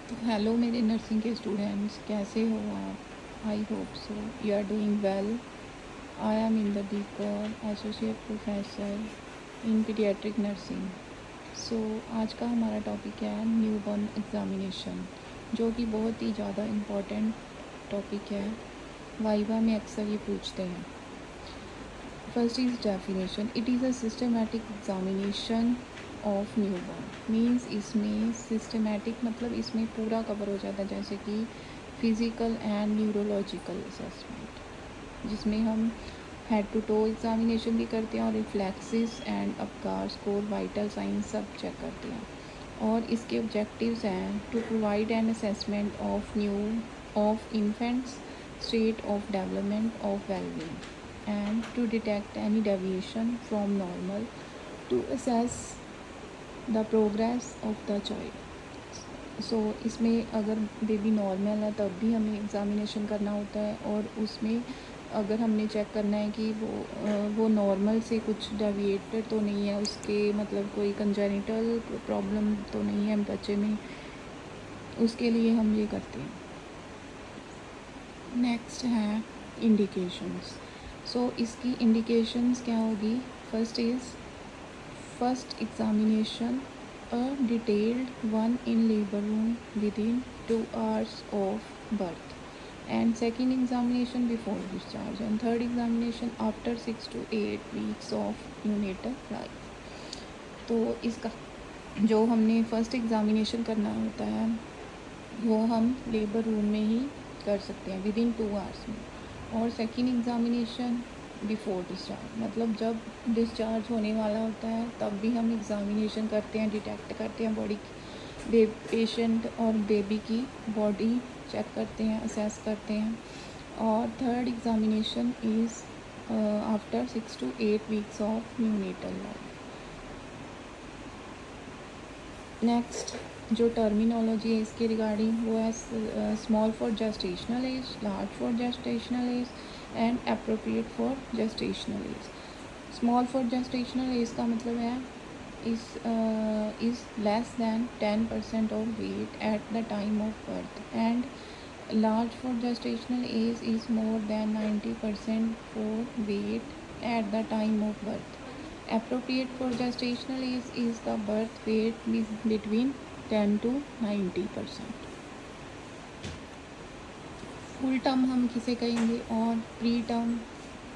तो हेलो मेरे नर्सिंग के स्टूडेंट्स, कैसे हो आप? I hope so you are doing well. I am Inderdeep Kaur, associate professor in pediatric nursing. So आज का हमारा टॉपिक है न्यूबॉर्न एग्ज़ामिनेशन, जो कि बहुत ही ज़्यादा इम्पोर्टेंट टॉपिक है। वाइवा में अक्सर ये पूछते हैं। First is definition. It is a systematic examination of newborn. Means इसमें सिस्टमेटिक मतलब इसमें पूरा कवर हो जाता है, जैसे कि फिज़िकल एंड न्यूरोलॉजिकल असेसमेंट, जिसमें हम हेड टू टो एग्ज़ामिनेशन भी करते हैं और reflexes and Apgar score, vital signs सब चेक करते हैं। और इसके ऑब्जेक्टिव्स हैं to provide an assessment of infants state of development of well-being and to detect any deviation from normal, to assess the progress of the child. सो इसमें अगर baby normal है तब भी हमें एग्ज़ामिनेशन करना होता है, और उसमें अगर हमने चेक करना है कि वो नॉर्मल से कुछ डेविएटेड तो नहीं है, उसके मतलब कोई कंजेनिटल प्रॉब्लम तो नहीं है बच्चे में, उसके लिए हम ये करते हैं। नेक्स्ट है इंडिकेशंस। सो इसकी इंडिकेशंस क्या होगी? First examination a detailed one in labour room within 2 hours of birth, and second examination before discharge, and third examination after 6 to 8 weeks of neonatal life. तो इसका जो हमने फर्स्ट एग्जामिनेशन करना होता है वो हम लेबर रूम में ही कर सकते हैं विद इन 2 hours में। और सेकेंड एग्ज़ामिनेशन बिफोर डिस्चार्ज, मतलब जब डिस्चार्ज होने वाला होता है तब भी हम एग्ज़ामिनेशन करते हैं, डिटेक्ट करते हैं बॉडी की, पेशेंट और बेबी की बॉडी चेक करते हैं, असेस करते हैं। और third examination is after 6 to 8 weeks of neonatal life. Next जो टर्मिनोलॉजी है इसके रिगार्डिंग वो है small for gestational age, large for gestational age and appropriate for gestational age. Small for gestational age का मतलब है is less than 10% of weight at the time of birth, and large for gestational age is more than 90% for weight at the time of birth. Appropriate for gestational age is the birth weight between 10 to 90%. Full term हम किसे कहेंगे और pre term,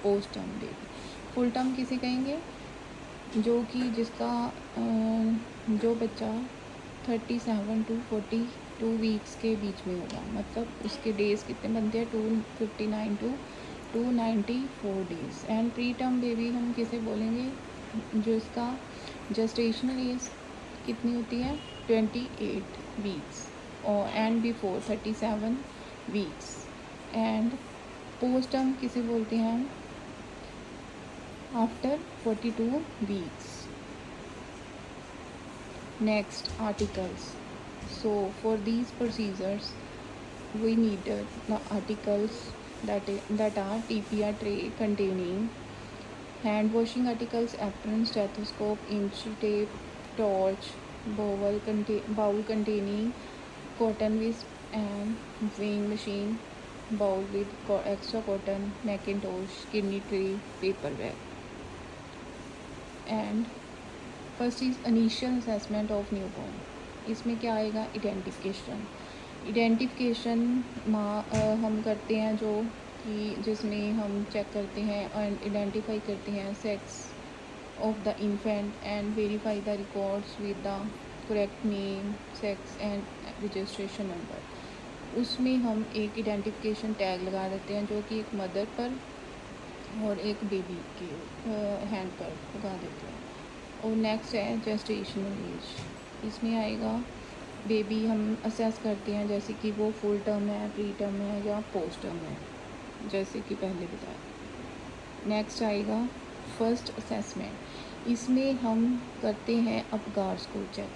post term baby. Full term किसे कहेंगे? जो कि जिसका जो बच्चा 37 to 42 वीक्स के बीच में होगा, मतलब उसके डेज़ कितने बनते हैं? 259 to 294 days. And pre term baby हम किसे बोलेंगे? जो इसका जेस्टेशनल एज कितनी होती है? 28 वीक्स, और and before 37 weeks. And post term किसे बोलते हैं हम? After 42 weeks. Next, articles. So for these procedures we need the articles that are TPR tray containing hand washing articles, apron, stethoscope, inch tape, torch, bowl containing cotton wisp and weighing machine, bowl with extra cotton, Macintosh, kidney tray, paper bag. And first is initial assessment of newborn. इसमें क्या आएगा? इडेंटिफिकेशन हम करते हैं, जो कि जिसमें हम चेक करते हैं एंड आइडेंटिफाई करते हैं sex of the infant and verify the records with the correct name, sex and registration number. उसमें हम एक आइडेंटिफिकेशन टैग लगा देते हैं, जो कि एक मदर पर और एक बेबी के हैंड पर लगा देते हैं। और नेक्स्ट है जेस्टेशनल एज। इसमें आएगा बेबी हम असेस करते हैं, जैसे कि वो फुल टर्म है, प्री टर्म है या पोस्ट टर्म है, जैसे कि पहले बताया। नेक्स्ट आएगा फर्स्ट असेसमेंट। इसमें हम करते हैं Apgar score check.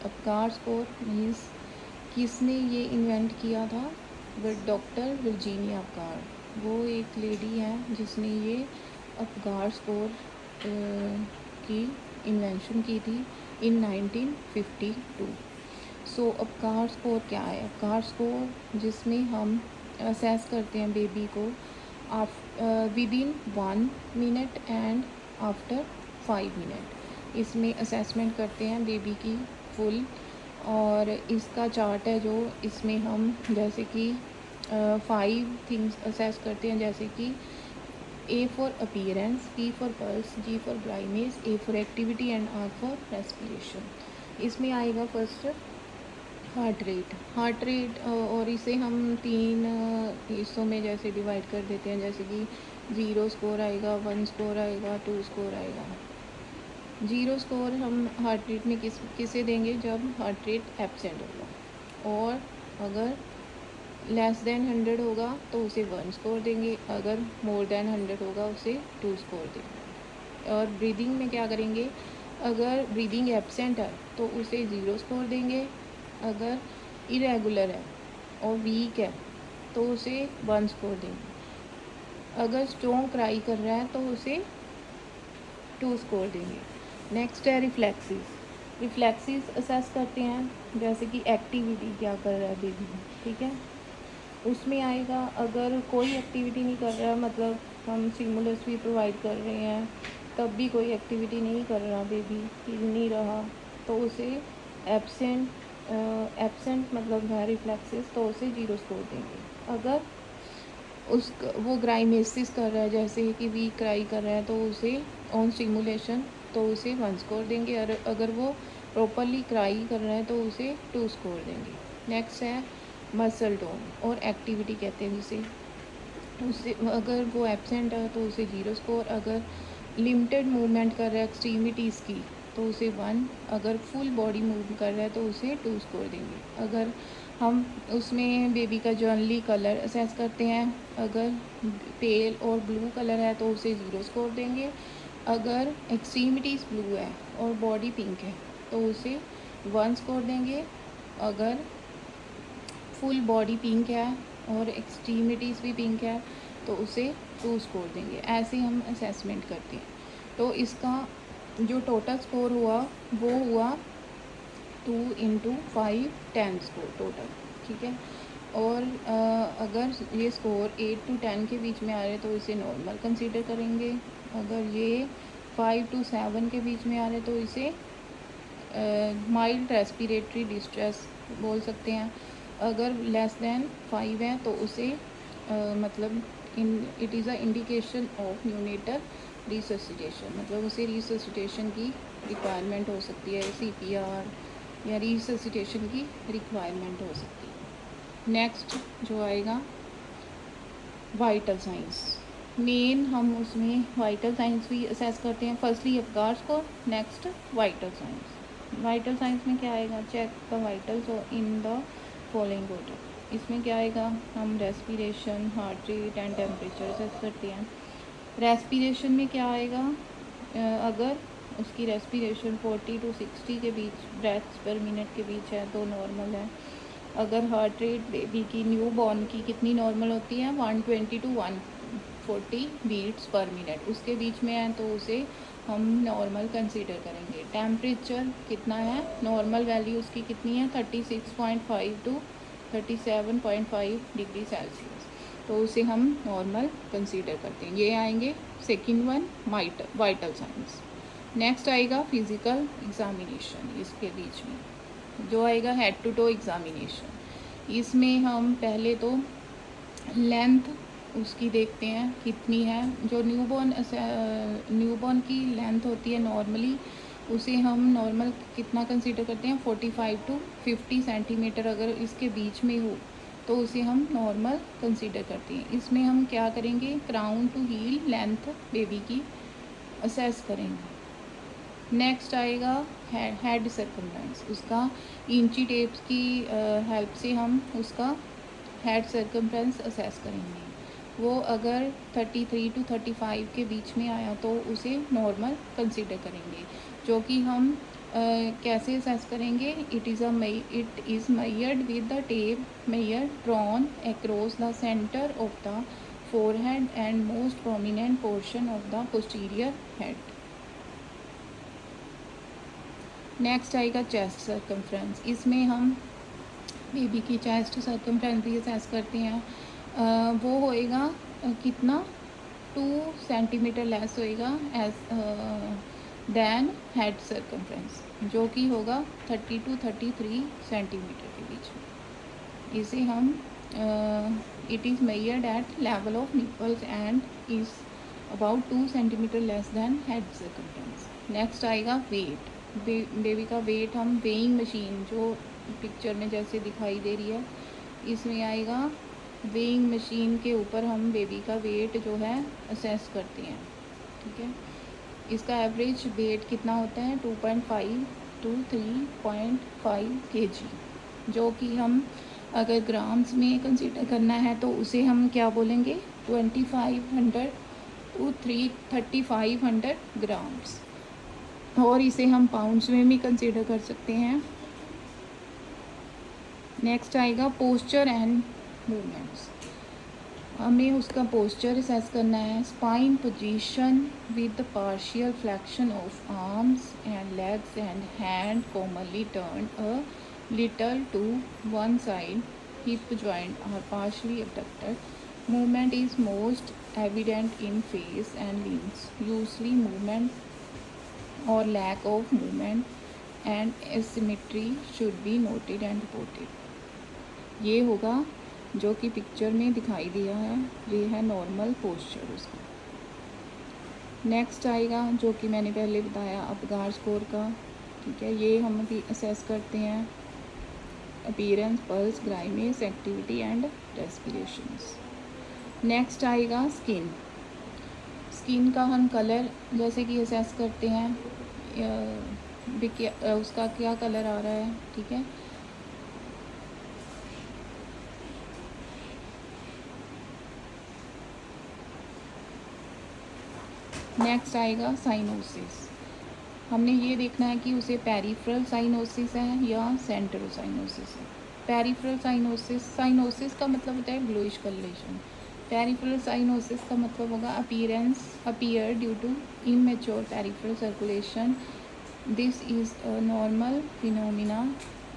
Apgar score means किसने ये इन्वेंट किया था? Doctor Virginia Apgar. वो एक लेडी है जिसने ये अपगार स्कोर की इन्वेंशन की थी इन 1952। सो अपकार स्कोर क्या है? अपकार स्कोर जिसमें हम असेस करते हैं बेबी को with in 1 minute and after 5 minute. इसमें असेसमेंट करते हैं बेबी की फुल, और इसका चार्ट है जो इसमें हम जैसे कि 5 थिंग्स असेस करते हैं, जैसे कि A for appearance, P for pulse, G for brightness, A for activity and R for respiration। इसमें आएगा फर्स्ट हार्ट रेट, और इसे हम 3 हिस्सों में जैसे डिवाइड कर देते हैं, जैसे कि 0 स्कोर आएगा, 1 स्कोर आएगा, 2 स्कोर आएगा। 0 स्कोर हम हार्ट रेट में किसे देंगे? जब हार्ट रेट एब्सेंट होगा, और अगर लेस देन 100 होगा तो उसे 1 स्कोर देंगे, अगर मोर देन 100 होगा उसे 2 स्कोर देंगे। और ब्रीदिंग में क्या करेंगे? अगर ब्रीदिंग एब्सेंट है तो उसे 0 स्कोर देंगे, अगर इरेगुलर है और वीक है तो उसे 1 स्कोर देंगे, अगर स्ट्रॉन्ग क्राई कर रहा है तो उसे 2 स्कोर देंगे। नेक्स्ट है रिफ्लेक्सेस असेस करते हैं, जैसे कि एक्टिविटी क्या कर रहा है बेबी, ठीक है। उसमें आएगा अगर कोई एक्टिविटी नहीं कर रहा, मतलब हम स्टिमुलस भी प्रोवाइड कर रहे हैं तब भी कोई एक्टिविटी नहीं कर रहा, बेबी हिल नहीं रहा, तो उसे एब्सेंट मतलब है रिफ्लेक्सेस, तो उसे 0 स्कोर देंगे। अगर वो ग्राइमेसिस कर रहा है, जैसे कि वी क्राई कर रहा है, तो उसे ऑन स्टिमुलेशन तो उसे 1 स्कोर देंगे, और अगर वो प्रॉपरली क्राई कर रहा है तो उसे 2 स्कोर देंगे। नेक्स्ट है मसल टोन और एक्टिविटी कहते हैं जिसे, उससे अगर वो एब्सेंट है तो उसे 0 स्कोर, अगर लिमिटेड मूवमेंट कर रहा है एक्सट्रीमिटीज़ की तो उसे 1, अगर फुल बॉडी मूव कर रहा है तो उसे 2 स्कोर देंगे। अगर हम उसमें बेबी का जनरली कलर असेस करते हैं, अगर पेल और ब्लू कलर है तो उसे 0 स्कोर देंगे, अगर एक्सट्रीमिटीज़ ब्लू है और बॉडी पिंक है तो उसे 1 स्कोर देंगे, अगर फुल बॉडी पिंक है और एक्सट्रीमिटीज़ भी पिंक है तो उसे 2 स्कोर देंगे। ऐसे हम असेसमेंट करते हैं। तो इसका जो टोटल स्कोर हुआ वो हुआ 2 × 5 10 स्कोर टोटल, ठीक है। और अगर ये स्कोर 8 to 10 के बीच में आ रहे तो इसे नॉर्मल कंसीडर करेंगे, अगर ये 5 to 7 के बीच में आ रहे तो इसे माइल्ड रेस्पिरेटरी डिस्ट्रेस बोल सकते हैं, अगर लेस देन 5 है तो उसे मतलब it is a indication of neonatal resuscitation, मतलब उसे रिससिटेशन की रिक्वायरमेंट हो सकती है, CPR या रिससिटेशन की रिक्वायरमेंट हो सकती है। नेक्स्ट जो आएगा वाइटल साइंस, मेन हम उसमें वाइटल साइंस भी असेस करते हैं। Firstly Apgar score, next vital signs. Vital signs में क्या आएगा? Check the vitals in the following order. इसमें क्या आएगा? हम respiration, heart rate and temperature assess करते हैं। रेस्पिरेशन में क्या आएगा? अगर उसकी रेस्पिरेशन 40 to 60 के बीच ब्रेथ्स पर मिनट के बीच है तो नॉर्मल है। अगर हार्ट रेट बेबी की न्यू बॉर्न की कितनी नॉर्मल होती है? 120 to 140 बीट्स पर मिनट, उसके बीच में है तो उसे हम नॉर्मल कंसीडर करेंगे। टेम्परेचर कितना है? नॉर्मल वैल्यू उसकी कितनी है? 36.5 to 37.5 डिग्री सेल्सियस, तो उसे हम नॉर्मल कंसीडर करते हैं। ये आएंगे second one vital science. Next आएगा फिज़िकल एग्जामिनेशन, इसके बीच में जो आएगा हेड टू टो एग्जामिनेशन। इसमें हम पहले तो लेंथ उसकी देखते हैं कितनी है। जो न्यूबॉर्न की लेंथ होती है नॉर्मली, उसे हम नॉर्मल कितना कंसीडर करते हैं? 45 to 50 सेंटीमीटर अगर इसके बीच में हो तो उसे हम नॉर्मल कंसीडर करते हैं। इसमें हम क्या करेंगे? Crown to heel length baby की असेस करेंगे। नेक्स्ट आएगा हेड सर्कमफ्रेंस, उसका इंची टेप्स की हेल्प से हम उसका हेड सर्कमफ्रेंस असेस करेंगे। वो अगर 33 to 35 के बीच में आया तो उसे नॉर्मल कंसीडर करेंगे। जो कि हम कैसे असेस करेंगे? It is measured with the tape major drawn across the centre of the forehead and most prominent portion of the posterior head. Next आएगा चेस्ट सर्कमफ्रेंस। इसमें हम बेबी की चेस्ट सर्कमफ्रेंस भी असेस करते हैं। वो होएगा कितना 2 सेंटीमीटर लेस होएगा एज देन हेड सर्कमफ्रेंस, जो कि होगा 30 to 33 सेंटीमीटर के बीच में। इसे हम it is measured at level of nipples and is about 2 centimetre less than head circumference. Next आएगा वेट। बेबी का वेट हम वेइंग मशीन जो पिक्चर में जैसे दिखाई दे रही है, इसमें आएगा वेइंग मशीन के ऊपर हम बेबी का वेट जो है असेस करते हैं। ठीक है, इसका एवरेज वेट कितना होता है 2.5 to 3.5 kg, जो कि हम अगर ग्राम्स में कंसीडर करना है तो उसे हम क्या बोलेंगे 2500 to 3500 ग्राम्स, और इसे हम पाउंड्स में भी कंसीडर कर सकते हैं। नेक्स्ट आएगा पोस्चर एंड मूवमेंट्स। हमें उसका पोस्चर असेस करना है। Spine position with the partial flexion of arms and legs and hand commonly turn a little to one side, hip joint are partially abducted. Movement is most evident in face and limbs. Usually movement or lack of movement and asymmetry should be noted and reported. ये होगा जो कि picture में दिखाई दिया है, ये है नॉर्मल पोस्चर उसका। नेक्स्ट आएगा जो कि मैंने पहले बताया अपगार स्कोर का। ठीक है, ये हम भी असेस करते हैं appearance, pulse, grimace, activity and respirations. Next आएगा स्किन। स्किन का हम कलर जैसे कि असेस करते हैं, उसका क्या कलर आ रहा है। ठीक है, नेक्स्ट आएगा साइनोसिस। हमने ये देखना है कि उसे पेरिफेरल साइनोसिस है या सेंट्रल साइनोसिस है। पेरिफेरल साइनोसिस, साइनोसिस का मतलब होता है ब्लूइश कलरेशन। पेरिफेरल साइनोसिस का मतलब होगा appear due to immature peripheral circulation. This is a normal phenomena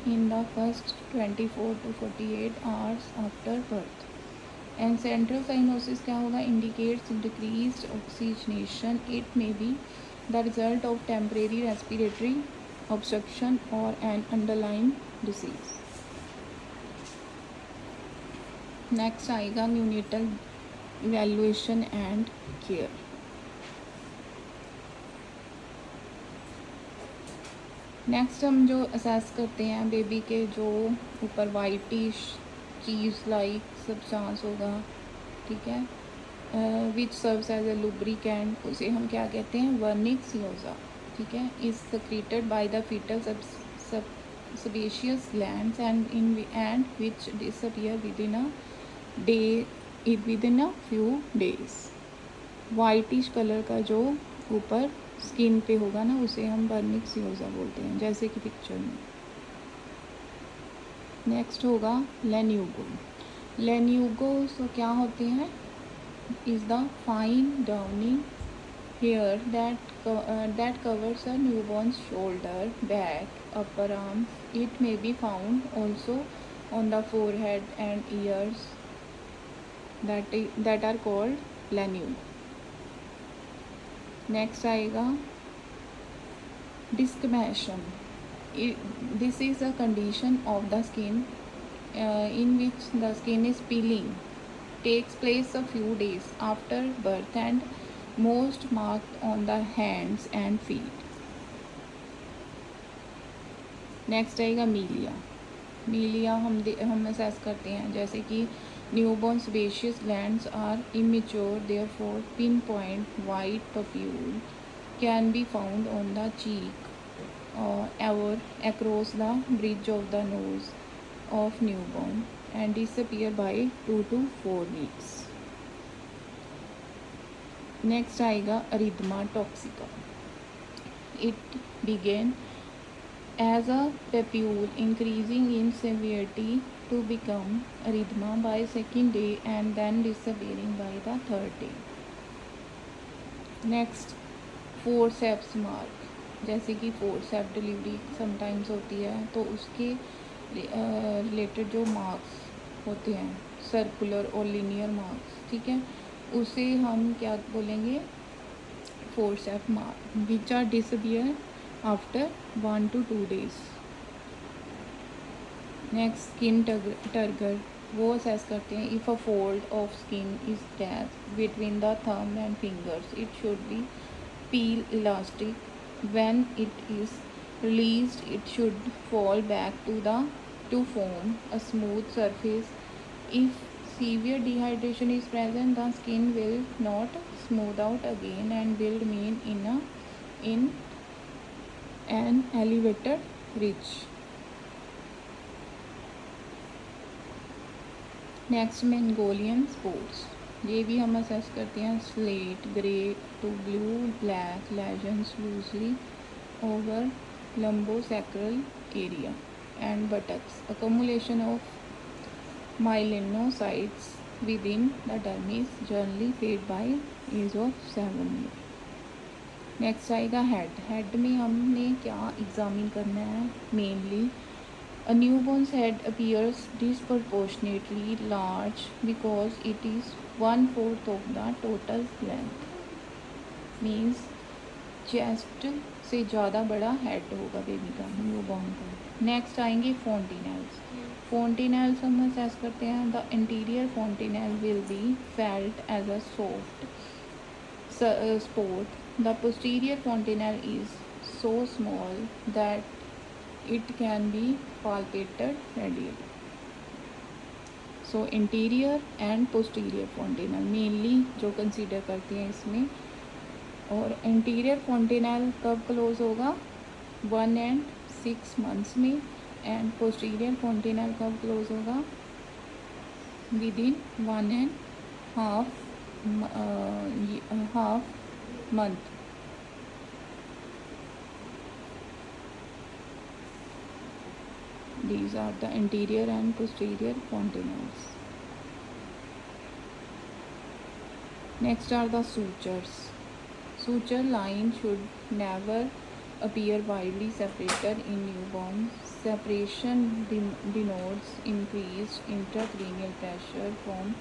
in the first 24 to 48 hours after birth. And central cyanosis क्या होगा, indicates decreased oxygenation. It may be the result of temporary respiratory obstruction और an underlying disease. Next आएगा neonatal evaluation and care. Next हम जो assess करते हैं baby के जो ऊपर वाइटिश चीज़ लाइक सब्सटेंस होगा, ठीक है, which serves as a lubricant, उसे हम क्या कहते हैं वर्निक सियोजा। ठीक है, is secreted by the fetal sebaceous glands and which disappear within a few days। Whitish colour का जो ऊपर स्किन पे होगा ना, उसे हम वर्निक सियोजा बोलते हैं, जैसे कि पिक्चर में। नेक्स्ट होगा लेन्यूगो। लेन्यूगो तो क्या होते हैं, is the fine downy hair that covers a newborn's shoulder, back, upper arms. It may be found also on the forehead and ears that are called lanugo. Next आएगा desquamation. This is a condition of the skin in which the skin is peeling, takes place a few days after birth and most marked on the hands and feet. Next आएगा मीलिया। मीलिया हम assess करते हैं, जैसे कि newborn sebaceous glands are immature, therefore pinpoint white papule can be found on the cheek or across the bridge of the nose of newborn and disappear by 2 to 4 weeks. Next आएगा erythema toxicum. It began as a papule, increasing in severity to become arrhythma by second day and then disappearing by the third day. Next, forceps mark. जैसे कि forceps delivery sometimes होती है, तो उसके related जो marks होते हैं circular और लीनियर मार्क्स, ठीक है, उसे हम क्या बोलेंगे, forcep mark, which are disappear after 1 to 2 days। Next skin turgor, वो असेस करते हैं if a fold of skin is death between the thumb and fingers it should be peel elastic when it is released it should fall back to form a smooth surface. If severe dehydration is present the skin will not smooth out again and will remain in an elevated ridge. Next Mongolian spots, ये भी हम assess करते हैं slate grey to blue black lesions loosely over lumbosacral area and buttocks accumulation of melanocytes within the dermis generally fade by age of 7 years। Next आएगा head में हमने क्या examine करना है, mainly a newborn's head appears disproportionately large because it is 1/4 of the total length, means chest से ज़्यादा बड़ा head होगा बेबी का, न्यूबॉर्न का। नेक्स्ट आएंगे फोन्टिनेल्स। फोन्टिनेल्स हम असेस करते हैं the anterior fontanelle will be felt as a soft sport. The posterior fontanelle is so small that it can be palpated radially. So interior and posterior fontanelle mainly जो consider करती हैं इसमें। और interior fontanelle कब close होगा, 1 and 6 months में, and posterior fontanelle कब close होगा, with in 1.5 month। These are the interior and posterior fontanelles. Next are the sutures. Suture line should never appear widely separated in newborn. Separation denotes increased intracranial pressure from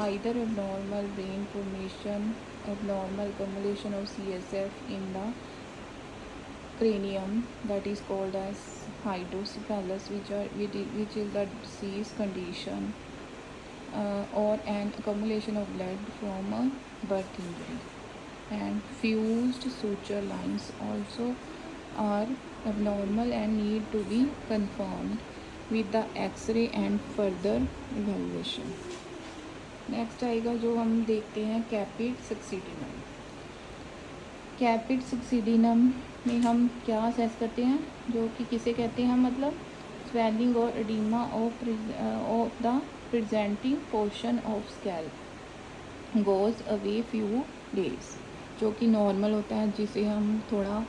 either abnormal brain formation, abnormal accumulation of CSF in the cranium, that is called as hydrocephalus, which is the disease condition, or an accumulation of blood from a birth injury. And fused suture lines also are abnormal and need to be confirmed with the X-ray and further evaluation. Next आएगा जो हम देखते हैं कैपिड सक्सीडिनम। कैपिड सक्सीडिनम में हम क्या assess करते हैं, जो कि किसे कहते हैं, मतलब स्वेलिंग और oedema of the presenting portion of scalp goes away few days, जो कि नॉर्मल होता है, जिसे हम थोड़ा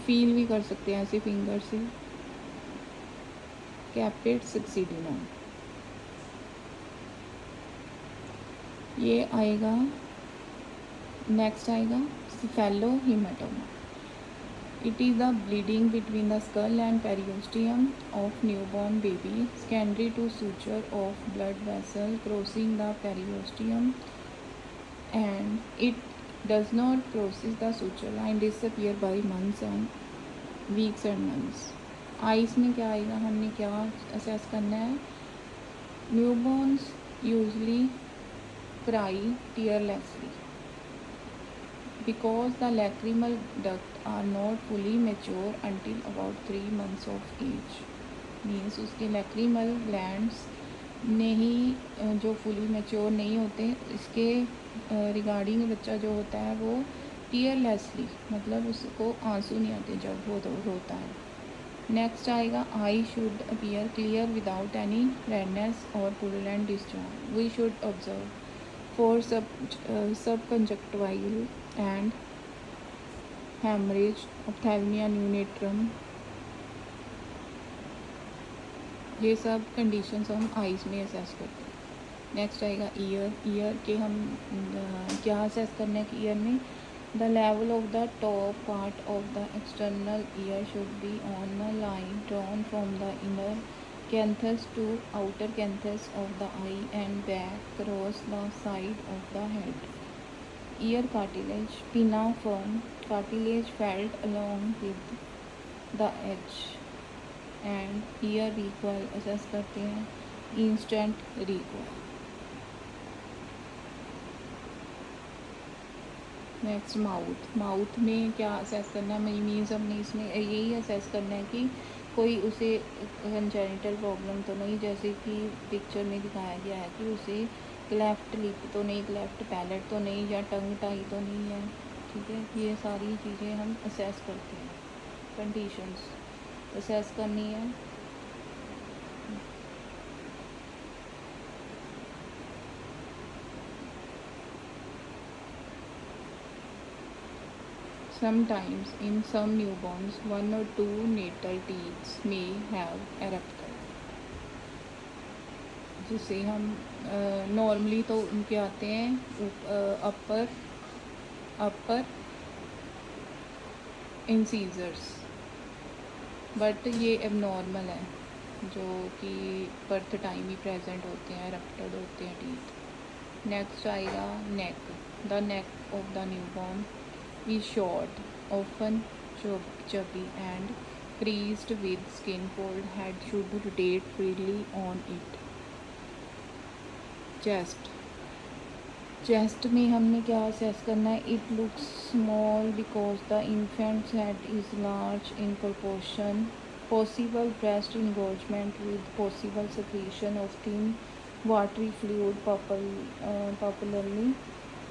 फील भी कर सकते हैं ऐसे फिंगर से। कैपिड सक्सीडिनम ये आएगा। नेक्स्ट आएगा cephalohematoma. It is the bleeding between the skull and periosteum of newborn baby secondary to suture of blood vessel crossing the periosteum, and it does not cross the suture line, disappear by months and weeks and months. Ice में क्या आएगा, हमने क्या assess करना है, newborn's usually cry tearlessly because the lacrimal duct are not fully mature until about 3 months of age, means उसके lacrimal glands नहीं जो fully mature नहीं होते, इसके रिगार्डिंग बच्चा जो होता है वो tearlessly, मतलब उसको आंसू नहीं आते जब वो रोता है। नेक्स्ट आएगा eye should appear clear without any redness और purulent discharge. We should observe for subconjunctival and haemorrhage, ophthalmia neonatorum, ये सब कंडीशंस हम आइज़ में असेस करते हैं। नेक्स्ट आएगा ईयर। ईयर के हम क्या असेस करने हैं कि ईयर में The level of the top part of the external ear should be on a line drawn from the inner canthus to outer canthus of the eye and back across the side of the head. Ear cartilage, pinna firm cartilage felt along with the edge. And year recall assess करते हैं, instant recall. Next mouth में क्या assess करना है, means हमने इसमें यही assess करना है कि कोई उसे कंजेनिटल प्रॉब्लम तो नहीं, जैसे कि पिक्चर में दिखाया गया है कि उसे क्लेफ्ट लिप तो नहीं, क्लेफ्ट पैलेट तो नहीं, या टंग टाई तो नहीं है। ठीक है, ये सारी चीज़ें हम असेस करते हैं, कंडीशंस असेस करनी है। Sometimes in some newborns, 1 or 2 natal teeth may have erupted, जिसे हम नॉर्मली तो उनके आते हैं अपर इंसीजर्स, बट ये एबनॉर्मल है जो कि बर्थ टाइम ही प्रेजेंट होते हैं, एरप्टेड होते हैं टीथ। नेक्स्ट आएगा neck. The neck of the newborn is short, often chubby and creased with skin. Cold head should rotate freely on it. Chest में हमने क्या असेस करना है, it looks small because the infant's head is large in proportion, possible breast engorgement with possible secretion of thin watery fluid, popularly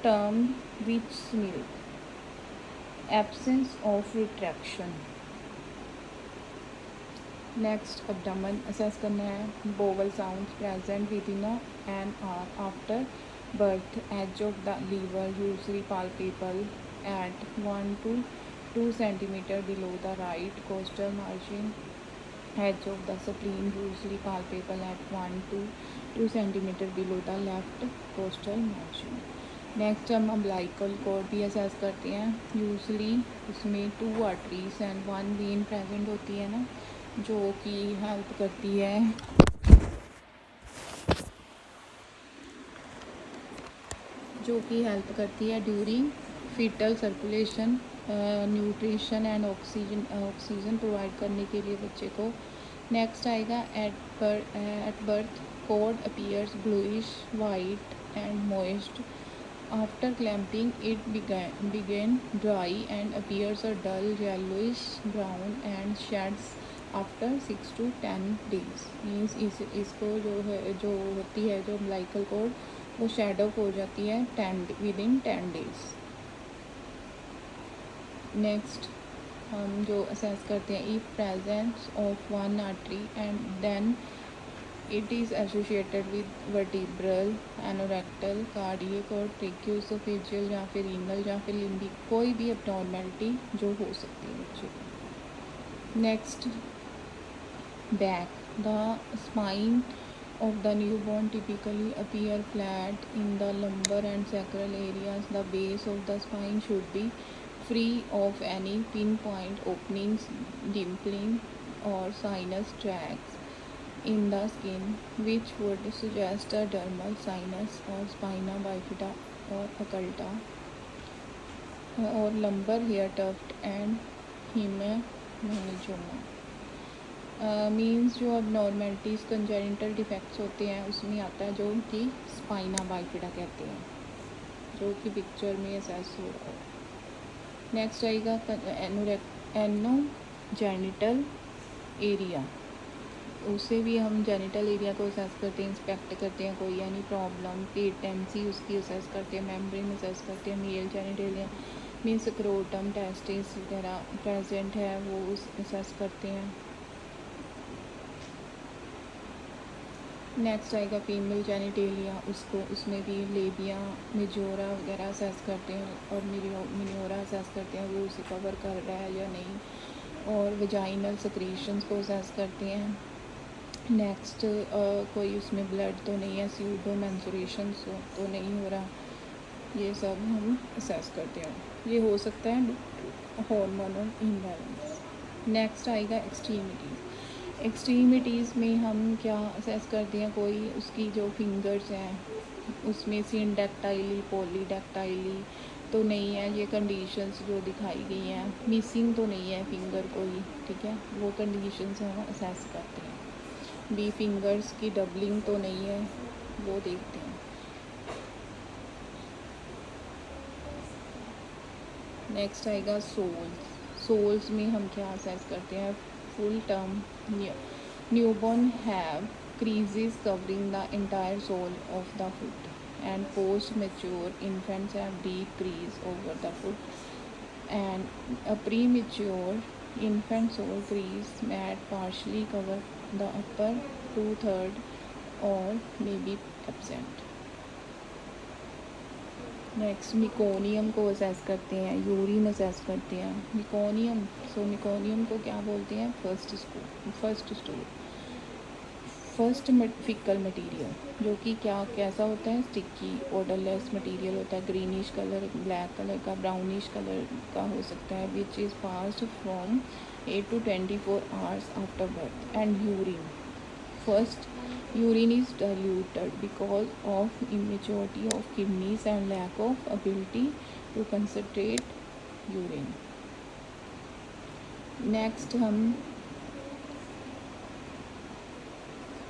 termed witch's milk. Absence of retraction. Next abdomen assess करना है, bowel sounds present within an hour after birth. Edge of the liver usually palpable at 1 to 2 centimeter below the right costal margin. Edge of the spleen usually palpable at 1 to 2 centimeter below the left costal margin. Next हम umbilical cord भी assess करते हैं। Usually उसमें 2 arteries and 1 when present होती है ना, जो कि हेल्प करती है during fetal circulation, nutrition and oxygen provide करने के लिए बच्चे को। नेक्स्ट आएगा at birth cord appears bluish white and moist. After clamping, it began dry and appears a dull yellowish brown and sheds after 6 to 10 days. Means इसको जो होती है जो अम्बलाइकल कॉर्ड, वो शेड ऑफ हो जाती है विदिन 10 days. नेक्स्ट हम जो असेस करते हैं, if presence of 1 artery and then it is associated with vertebral, anorectal, cardiac और tracheoesophageal या फिर renal या फिर limbic, कोई भी abnormality जो हो सकती है बच्चे को। Next back. The spine of the newborn typically appear flat in the lumbar and sacral areas. The base of the spine should be free of any pinpoint openings, dimpling or sinus tracts in the skin, which would suggest a dermal sinus or spina bifida or occulta, or lumbar hair tuft and hemangioma. Means जो abnormalities congenital defects होते हैं उसमें आता है जो कि spina bifida कहते हैं, जो कि पिक्चर में असेस हो रहा है। नेक्स्ट आएगा एनोजेनिटल एरिया। उसे भी हम जेनिटल एरिया को असेस करते हैं, इंस्पेक्ट करते हैं, कोई यानी प्रॉब्लम पेटेंसी उसकी असेस करते हैं, मेम्ब्रेन असेस करते हैं, मेल जेनिटेलिया में स्क्रोटम टेस्टिस वगैरह प्रेजेंट है वो असेस करते हैं। नेक्स्ट आएगा फीमेल जेनिटेलिया, उसमें भी लेबिया मेजोरा वगैरह असेस करते हैं और मिनियोरा असेस करते हैं वो उसे कवर कर रहा है या नहीं, और वजाइनल सक्रीशंस को असेस करते हैं। नेक्स्ट कोई उसमें ब्लड तो नहीं है, स्यूडो मेंस्ट्रुएशन तो नहीं हो रहा, ये सब हम असेस करते हैं। ये हो सकता है हार्मोनल इम्बैलेंस। नेक्स्ट आएगा एक्सट्रीमिटीज़। एक्सट्रीमिटीज़ में हम क्या असेस करते हैं, कोई उसकी जो फिंगर्स हैं उसमें सिंडैक्टाइली पॉलीडैक्टाइली तो नहीं है, ये कंडीशंस जो दिखाई गई हैं, मिसिंग तो नहीं है फिंगर कोई, ठीक है, वो कंडीशंस हम असेस करते हैं। बी फिंगर्स की डबलिंग तो नहीं है, वो देखते हैं। नेक्स्ट आएगा सोल्स। सोल्स में हम क्या असेस करते हैं, full term newborn have creases covering the entire sole of the foot and post-mature infants have deep crease over the foot and a premature infant sole crease might partially cover the upper two-third or may be absent. Next meconium को assess करते हैं, urine assess करते हैं। Meconium, सो meconium को क्या बोलते हैं, first stool first fecal material, जो कि क्या कैसा होता है, स्टिकी ओडरलेस मटेरियल होता है, ग्रीनिश कलर, ब्लैक कलर का, ब्राउनिश कलर का हो सकता है, which is passed from 8 to 24 hours after birth. And urine, first urine is diluted because of immaturity of kidneys and lack of ability to concentrate urine. Next हम